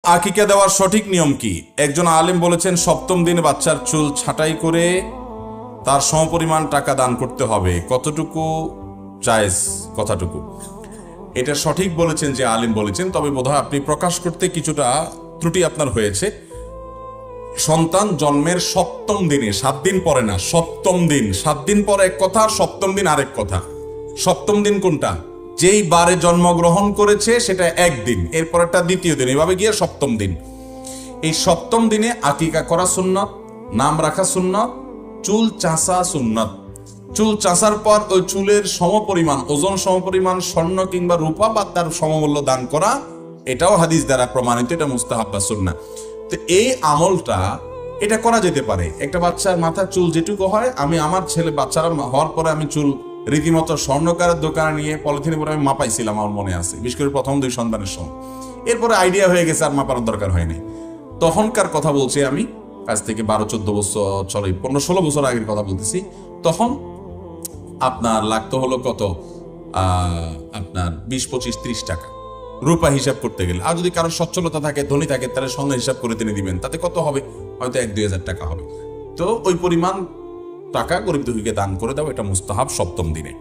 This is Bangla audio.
আকিকা দেওয়ার সঠিক নিয়ম কি? একজন আলেম বলেছেন সপ্তম দিনে বাচ্চার চুল ছাঁটাই করে তার সমপরিমাণ টাকা দান করতে হবে। কতটুকু জায়েজ? কথাটুকু এটা সঠিক বলেছেন যে আলেম বলেছেন, তবে বোধহয় আপনি প্রকাশ করতে কিছুটা ত্রুটি আপনার হয়েছে। সন্তান জন্মের সপ্তম দিনে, 7 দিন পরে না, সপ্তম দিন। 7 দিন পরে এক কথা, সপ্তম দিন আরেক কথা। সপ্তম দিন কোনটা? যেই বারে জন্মগ্রহণ করেছে সেটা একদিন, এরপরটা দ্বিতীয় দিন, এভাবে গিয়ে সপ্তম দিন। এই সপ্তম দিনে আকিকা করা সুন্নত, নাম রাখা সুন্নত, চুল চাষা সুন্নত। চুল চাষার পর ওই চুলের সমপরিমাণ, ওজন সমপরিমাণ স্বর্ণ কিংবা রূপা বা তার সমমূল্য দান করা, এটাও হাদিস দ্বারা প্রমাণিত, এটা মুস্তাহাব বা সুন্নাহ। তো এই আমলটা এটা করা যেতে পারে। একটা বাচ্চার মাথার চুল যেটুকু হয়, আমি আমার ছেলে বাচ্চারা হওয়ার পরে আমি চুল রীতিমতো স্বর্ণকারের দোকানে নিয়ে পলিথিনে পরে আমি মাপাইছিলাম, আমার মনে আছে, বিশেষ করে প্রথম 2 সন্তানের সময়। এরপরে আইডিয়া হয়ে গেছে, আর মাপানোর দরকার হয়নি। তখনকার কথা বলছি আমি, আজ থেকে 12-14 বছর, 15-16 বছর আগের কথা বলতেছি। তখন আপনার লাগতো হলো কত, আপনার 20-25-30 টাকা রূপা হিসাব করতে গেলে। আর যদি কারোর সচ্ছলতা থাকে, ধনী থাকে, তাহলে সঙ্গে হিসাব করে তিনি দিবেন, তাতে কত হবে? হয়তো 1-2 হাজার টাকা হবে। তো ওই পরিমাণ টাকা গরিব দুঃখীকে দান করে দাও, এটা মুস্তাহাব সপ্তম দিনে।